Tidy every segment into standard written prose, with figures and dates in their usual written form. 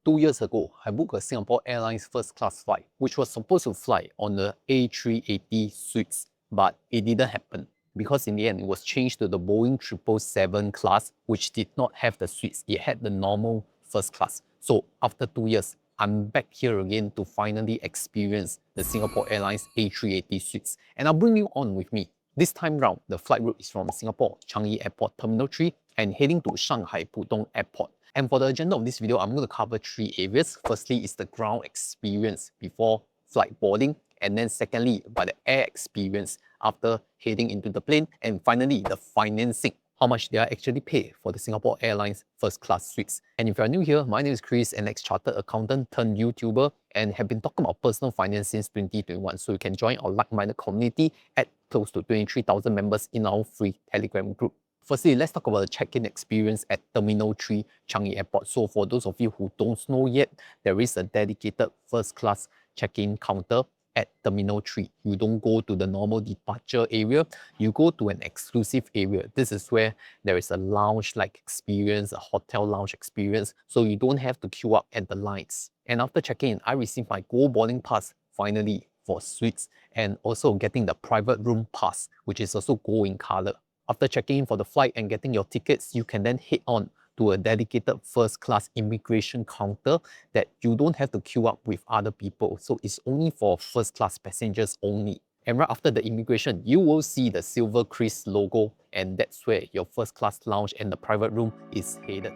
2 years ago, I booked a Singapore Airlines first class flight, which was supposed to fly on the A380 Suites, but it didn't happen because in the end it was changed to the Boeing 777 class, which did not have the suites. It had the normal first class. So after 2 years, I'm back here again to finally experience the Singapore Airlines A380 Suites. And I'll bring you on with me. This time round, the flight route is from Singapore Changi Airport Terminal 3 and heading to Shanghai Pudong Airport. And for the agenda of this video, I'm going to cover 3 areas. Firstly is the ground experience before flight boarding. And then secondly, by the air experience after heading into the plane. And finally, the financing. How much they are actually pay for the Singapore Airlines first class suites. And if you are new here, my name is Kris, an ex-chartered accountant turned YouTuber, and have been talking about personal finance since 2021. So you can join our like-minded community at close to 23,000 members in our free Telegram group. Firstly, let's talk about the check-in experience at Terminal 3 Changi Airport. So for those of you who don't know yet, there is a dedicated first-class check-in counter at Terminal 3. You don't go to the normal departure area, you go to an exclusive area. This is where there is a lounge-like experience, a hotel lounge experience, so you don't have to queue up at the lines. And after check-in, I received my gold boarding pass finally for suites, and also getting the private room pass, which is also gold in color. After checking in for the flight and getting your tickets, you can then head on to a dedicated first-class immigration counter that you don't have to queue up with other people. So it's only for first-class passengers only. And right after the immigration, you will see the SilverKris logo, and that's where your first-class lounge and the private room is headed.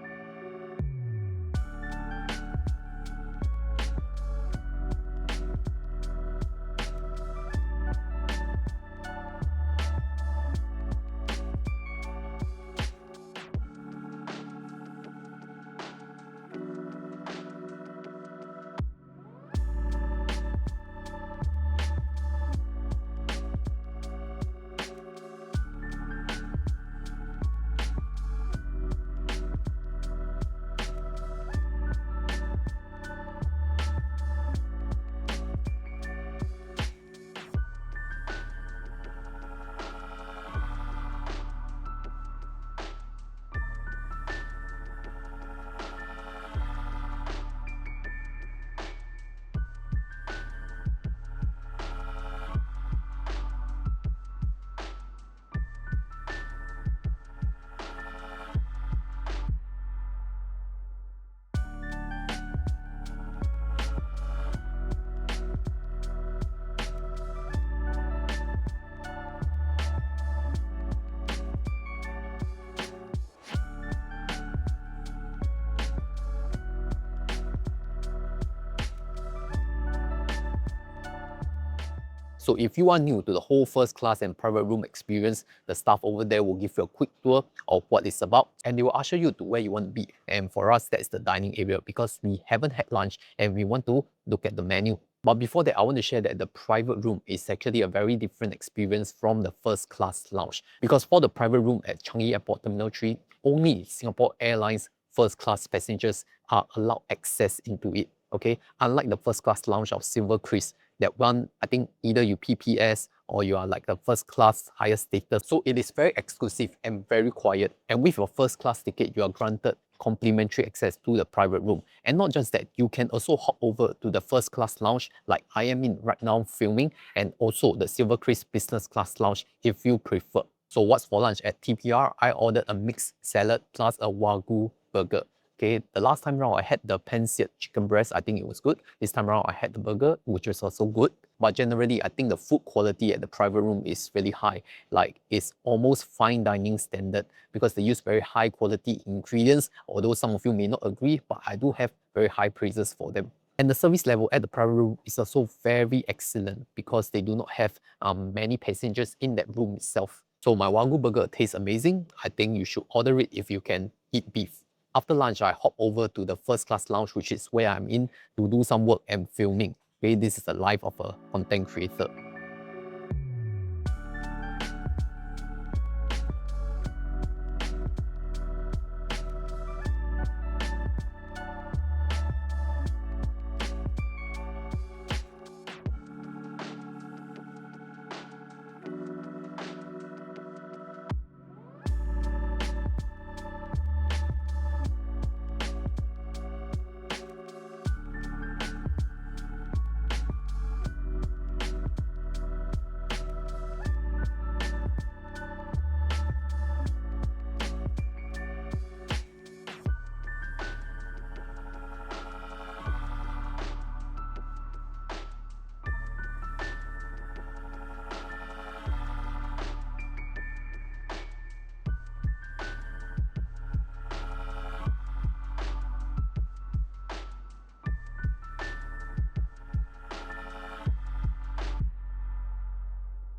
So if you are new to the whole first class and private room experience, the staff over there will give you a quick tour of what it's about, and they will usher you to where you want to be. And for us, that's the dining area because we haven't had lunch and we want to look at the menu. But before that, I want to share that the private room is actually a very different experience from the first class lounge. Because for the private room at Changi Airport Terminal 3, only Singapore Airlines first class passengers are allowed access into it. Okay, unlike the first class lounge of SilverKris, that one, I think either you PPS or you are like the first class higher status. So it is very exclusive and very quiet. And with your first class ticket, you are granted complimentary access to the private room. And not just that, you can also hop over to the first class lounge like I am in right now filming, and also the SilverKris business class lounge if you prefer. So what's for lunch at TPR? I ordered a mixed salad plus a Wagyu burger. Okay, the last time around I had the pan-seared chicken breast, I think it was good. This time around I had the burger, which was also good. But generally, I think the food quality at the private room is really high. Like, it's almost fine dining standard because they use very high quality ingredients, although some of you may not agree, but I do have very high praises for them. And the service level at the private room is also very excellent because they do not have many passengers in that room itself. So my Wagyu burger tastes amazing. I think you should order it if you can eat beef. After lunch, I hop over to the first class lounge, which is where I'm in to do some work and filming. Okay, this is the life of a content creator.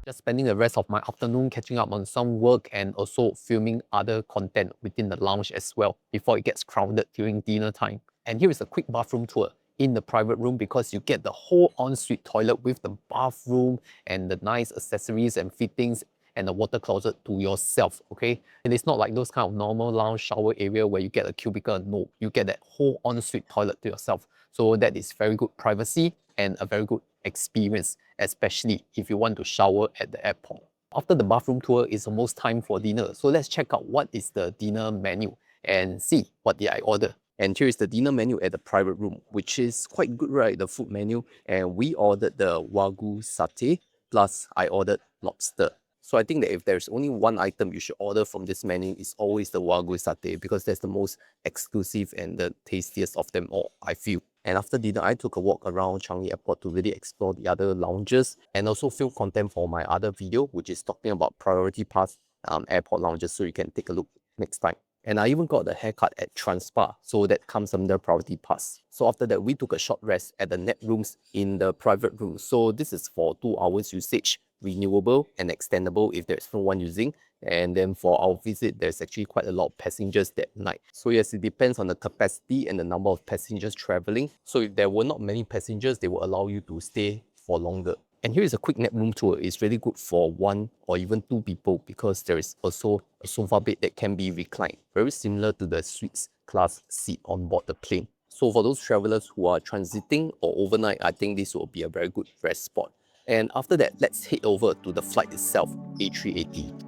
just spending the rest of my afternoon catching up on some work and also filming other content within the lounge as well before it gets crowded during dinner time. And here is a quick bathroom tour in the private room because you get the whole ensuite toilet with the bathroom and the nice accessories and fittings and the water closet to yourself, okay? And it's not like those kind of normal lounge shower area where you get a cubicle. No, you get that whole ensuite toilet to yourself. So that is very good privacy and a very good experience, especially if you want to shower at the airport. After the bathroom tour, it's almost time for dinner. So let's check out what is the dinner menu and see what did I order. And here is the dinner menu at the private room, which is quite good, right? The food menu. And we ordered the Wagyu satay, plus I ordered lobster. So I think that if there's only one item you should order from this menu, it's always the Wagyu satay because that's the most exclusive and the tastiest of them all, I feel. And after dinner, I took a walk around Changi Airport to really explore the other lounges and also film content for my other video, which is talking about priority pass airport lounges, so you can take a look next time. And I even got a haircut at Transpa, so that comes under priority pass. So after that, we took a short rest at the net rooms in the private room. So this is for 2 hours usage, renewable and extendable if there's no one using. And then for our visit, there's actually quite a lot of passengers that night. So yes, it depends on the capacity and the number of passengers traveling. So if there were not many passengers, they will allow you to stay for longer. And here is a quick nap room tour. It's really good for 1 or even 2 people because there is also a sofa bed that can be reclined, very similar to the suites class seat on board the plane. So for those travelers who are transiting or overnight, I think this will be a very good rest spot. And after that, let's head over to the flight itself, A380.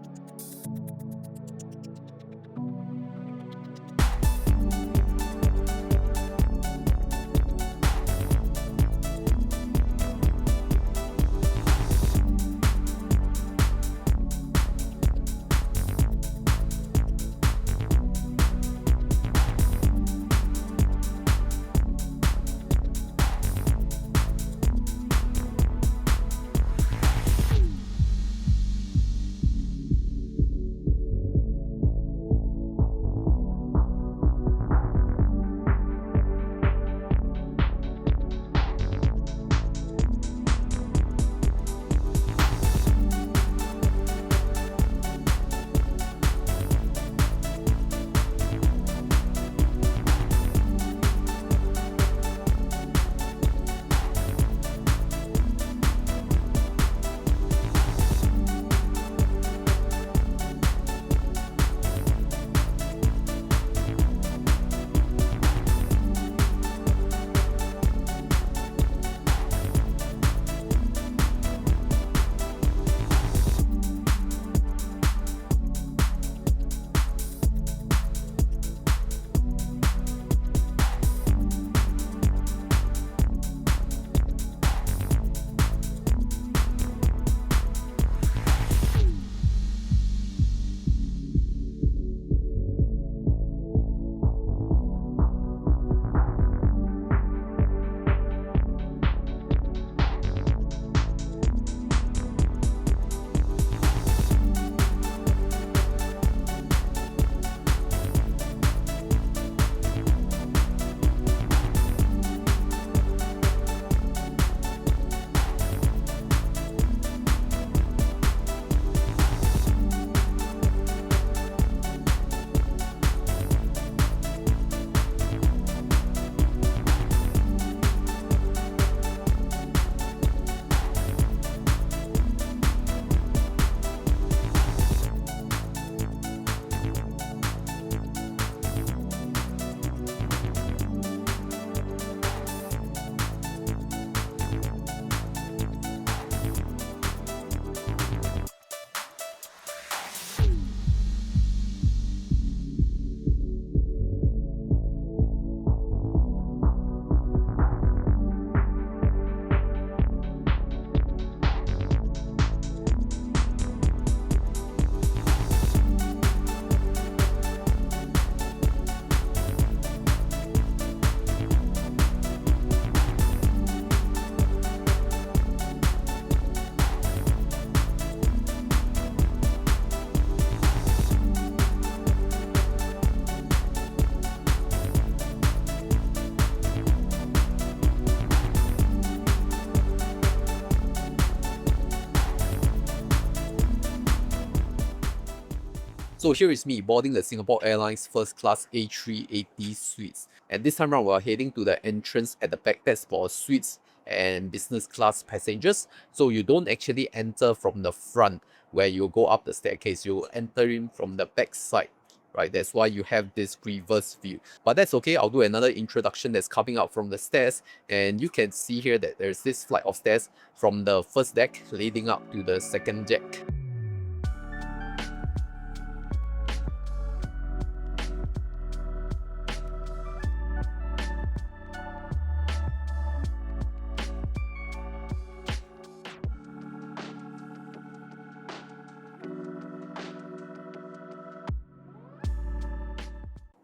So here is me boarding the Singapore Airlines first class A380 Suites. And this time around, we're heading to the entrance at the back. That's for suites and business class passengers. So you don't actually enter from the front where you go up the staircase. You enter in from the back side. Right, that's why you have this reverse view. But that's okay, I'll do another introduction that's coming out from the stairs. And you can see here that there's this flight of stairs from the first deck leading up to the second deck.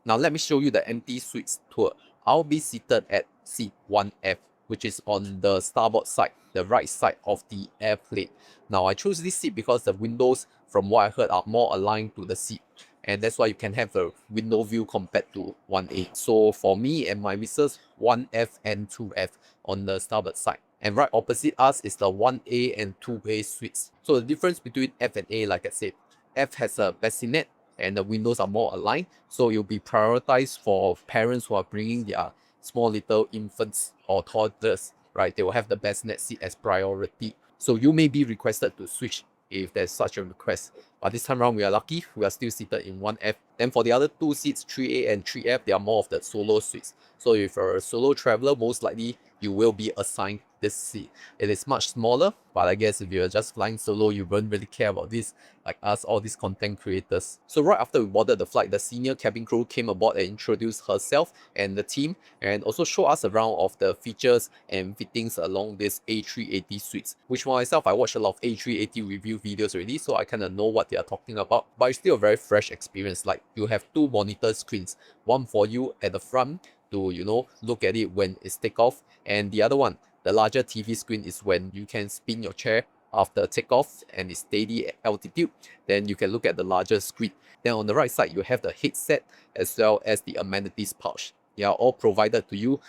Now let me show you the empty suites tour. I'll be seated at seat 1F, which is on the starboard side, the right side of the airplane. Now I chose this seat because the windows, from what I heard, are more aligned to the seat. And that's why you can have a window view compared to 1A. So for me and my missus, 1F and 2F on the starboard side. And right opposite us is the 1A and 2A suites. So the difference between F and A, like I said, F has a bassinet and the windows are more aligned, so you'll be prioritized for parents who are bringing their small little infants or toddlers, right? They will have the bassinet seat as priority. So you may be requested to switch if there's such a request. But this time around, we are lucky, we are still seated in 1F. Then for the other two seats, 3A and 3F, they are more of the solo suites. So if you're a solo traveler, most likely you will be assigned this seat. It is much smaller, but I guess if you're just flying solo, you won't really care about this, like us, all these content creators. So right after we boarded the flight, the senior cabin crew came aboard and introduced herself and the team, and also show us around of the features and fittings along this A380 suites, which for myself, I watched a lot of A380 review videos already, so I kind of know what they are talking about. But it's still a very fresh experience. Like, you have two monitor screens, one for you at the front to, you know, look at it when it's takeoff, and the other one, the larger TV screen, is when you can spin your chair after takeoff and it's steady at altitude, then you can look at the larger screen. Then on the right side, you have the headset as well as the amenities pouch. They are all provided to you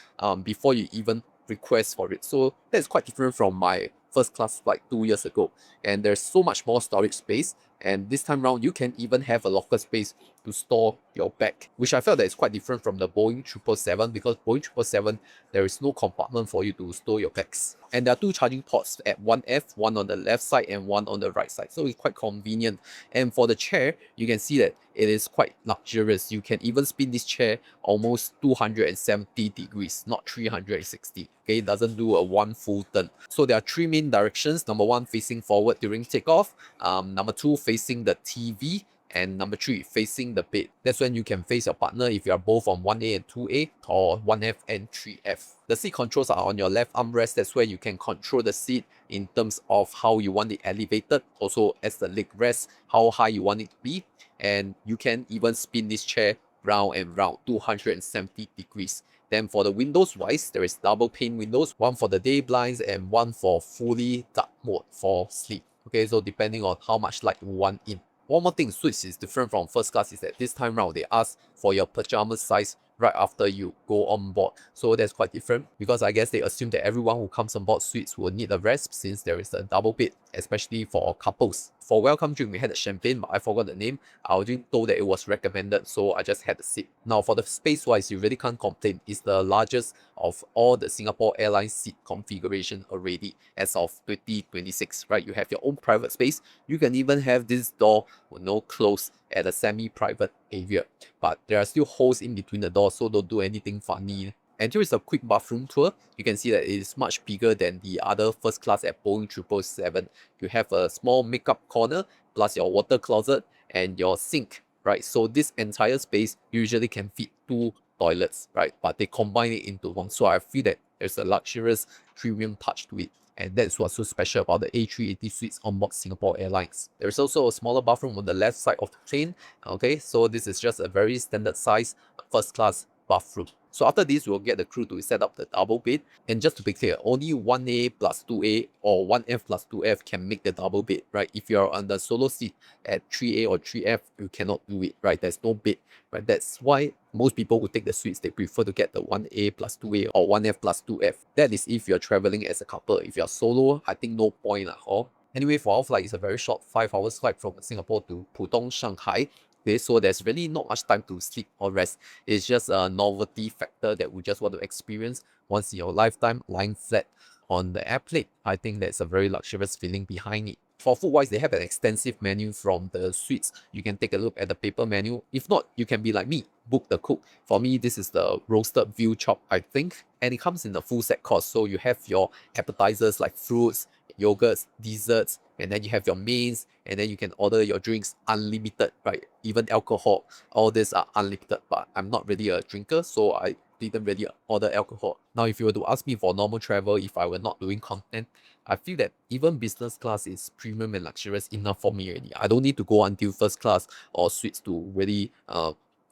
before you even request for it. So that's quite different from my first class flight 2 years ago. And there's so much more storage space. And this time around, you can even have a locker space to store your bag, which I felt that is quite different from the Boeing 777, because Boeing 777, there is no compartment for you to store your bags. And there are two charging ports at 1F, one on the left side and one on the right side. So it's quite convenient. And for the chair, you can see that it is quite luxurious. You can even spin this chair almost 270 degrees, not 360. Okay, it doesn't do a one full turn. So there are three main directions. Number one, facing forward during takeoff. Number two, facing the TV. And number three, facing the bed. That's when you can face your partner if you are both on 1A and 2A, or 1F and 3F. The seat controls are on your left armrest. That's where you can control the seat in terms of how you want it elevated, also as the leg rest, how high you want it to be. And you can even spin this chair round and round, 270 degrees. Then for the windows wise, there is double pane windows, one for the day blinds and one for fully dark mode for sleep. Okay, so depending on how much light you want in. One more thing Suites is different from first class is that this time round they ask for your pajamas size right after you go on board. So that's quite different, because I guess they assume that everyone who comes on board Suites will need a rest since there is a double bed, especially for couples. For welcome drink, we had a champagne, but I forgot the name. I was told that it was recommended, so I just had a sip. Now for the space wise, you really can't complain. It's the largest of all the Singapore Airlines seat configuration already as of 2026, right? You have your own private space. You can even have this door with no close at a semi-private area, but there are still holes in between the doors, so don't do anything funny. And here is a quick bathroom tour. You can see that it is much bigger than the other first class at Boeing 777. You have a small makeup corner, plus your water closet and your sink, right? So this entire space usually can fit two toilets, right? But they combine it into one. So I feel that there's a luxurious premium touch to it. And that's what's so special about the A380 Suites on board Singapore Airlines. There's also a smaller bathroom on the left side of the plane. Okay, so this is just a very standard size first class bathroom. So after this, we'll get the crew to set up the double bed. And just to be clear, only 1A plus 2A or 1F plus 2F can make the double bed, right? If you're on the solo seat at 3A or 3F, you cannot do it, right? There's no bed, right? That's why most people who take the suites, they prefer to get the 1A plus 2A or 1F plus 2F. That is if you're traveling as a couple. If you're solo, I think no point at all. Anyway, for our flight, it's a very short 5 hours flight from Singapore to Pudong, Shanghai. Okay, so there's really not much time to sleep or rest. It's just a novelty factor that we just want to experience once in your lifetime, lying flat on the airplane. I think there's a very luxurious feeling behind it. For food wise, they have an extensive menu from the suites. You can take a look at the paper menu. If not, you can be like me, book the cook. For me, this is the roasted veal chop, I think. And it comes in the full set course. So you have your appetizers like fruits, yogurts, desserts, and then you have your mains, and then you can order your drinks unlimited, right? Even alcohol, all these are unlimited, but I'm not really a drinker, so I didn't really order alcohol. Now, if you were to ask me for normal travel, if I were not doing content, I feel that even business class is premium and luxurious enough for me already. I don't need to go until first class or suites to really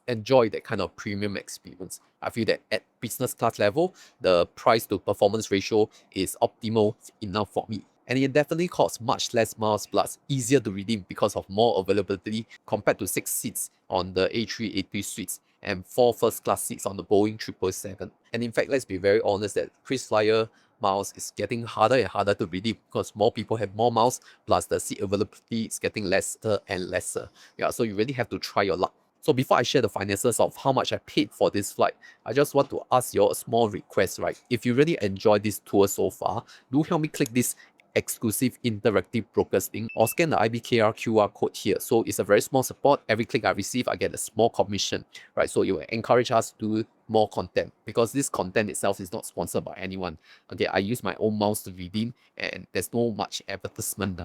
enjoy that kind of premium experience. I feel that at business class level, the price to performance ratio is optimal enough for me. And it definitely costs much less miles plus easier to redeem because of more availability compared to 6 seats on the A380 Suites and 4 first class seats on the Boeing 777. And in fact, let's be very honest that KrisFlyer miles is getting harder and harder to redeem because more people have more miles, plus the seat availability is getting lesser and lesser. Yeah, so you really have to try your luck. So before I share the finances of how much I paid for this flight, I just want to ask you a small request, right? If you really enjoyed this tour so far, do help me click this exclusive interactive brokers link or scan the IBKR QR code here. So it's a very small support. Every click I receive, I get a small commission, right? So it will encourage us to do more content because this content itself is not sponsored by anyone. Okay, I use my own mouse to redeem and there's no much advertisement.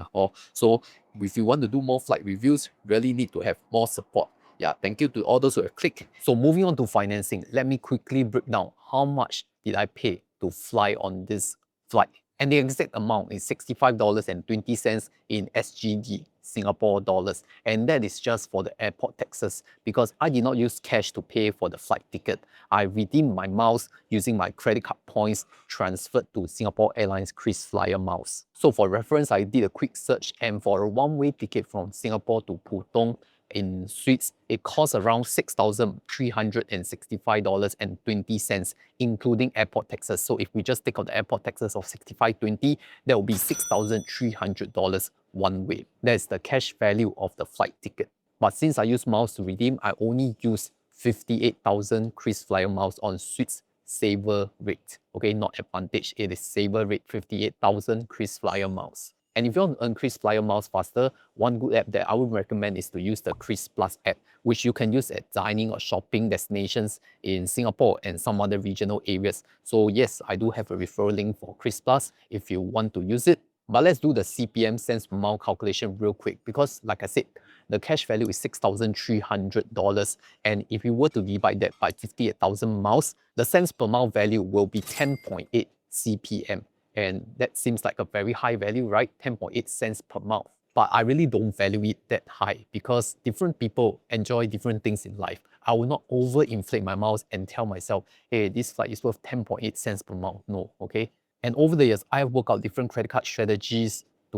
So if you want to do more flight reviews, really need to have more support. Yeah, thank you to all those who have clicked. So moving on to financing, let me quickly break down how much did I pay to fly on this flight. And the exact amount is $65.20 in SGD, Singapore dollars. And that is just for the airport taxes because I did not use cash to pay for the flight ticket. I redeemed my miles using my credit card points transferred to Singapore Airlines KrisFlyer miles. So for reference, I did a quick search, and for a one-way ticket from Singapore to Pudong in suites, it costs around $6,365.20, including airport taxes. So if we just take out the airport taxes of $65.20, that will be $6,300 one way. That's the cash value of the flight ticket. But since I use miles to redeem, I only use 58,000 KrisFlyer miles on suites saver rate. Okay, not advantage, it is saver rate, 58,000 KrisFlyer miles. And if you want to earn KrisFlyer miles faster, one good app that I would recommend is to use the Kris Plus app, which you can use at dining or shopping destinations in Singapore and some other regional areas. So yes, I do have a referral link for Kris Plus if you want to use it. But let's do the CPM cents per mile calculation real quick because like I said, the cash value is $6,300. And if you were to divide that by 58,000 miles, the cents per mile value will be 10.8 CPM. And that seems like a very high value, right? 10.8 cents per mile. But I really don't value it that high because different people enjoy different things in life. I will not overinflate my miles and tell myself, hey, this flight is worth 10.8 cents per mile. No, okay? And over the years, I have worked out different credit card strategies to,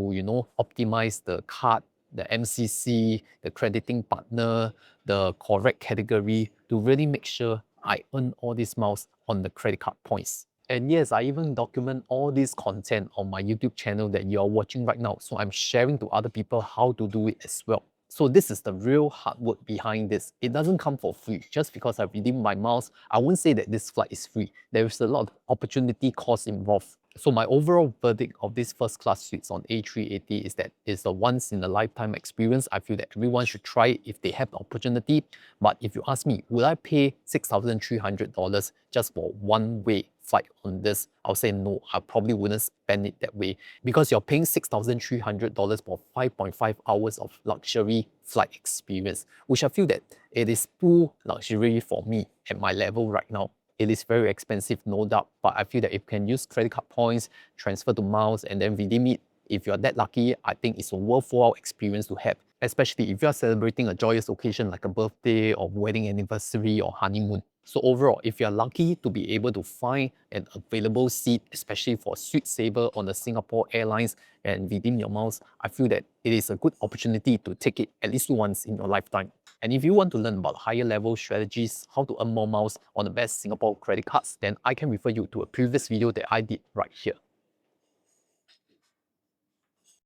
optimize the card, the MCC, the crediting partner, the correct category to really make sure I earn all these miles on the credit card points. And yes, I even document all this content on my YouTube channel that you're watching right now. So I'm sharing to other people how to do it as well. So this is the real hard work behind this. It doesn't come for free. Just because I redeem my miles, I won't say that this flight is free. There is a lot of opportunity cost involved. So my overall verdict of this first class suites on A380 is that it's a once in a lifetime experience. I feel that everyone should try it if they have the opportunity. But if you ask me, would I pay $6,300 just for one way flight on this? I'll say no, I probably wouldn't spend it that way because you're paying $6,300 for 5.5 hours of luxury flight experience, which I feel that it is too luxury for me at my level right now. It is very expensive, no doubt, but I feel that if you can use credit card points, transfer to miles, and then redeem it, if you're that lucky, I think it's a worthwhile experience to have, especially if you're celebrating a joyous occasion like a birthday or wedding anniversary or honeymoon. So overall, if you're lucky to be able to find an available seat, especially for Suite Saver on the Singapore Airlines and redeem your miles, I feel that it is a good opportunity to take it at least once in your lifetime. And if you want to learn about higher level strategies, how to earn more miles on the best Singapore credit cards, then I can refer you to a previous video that I did right here.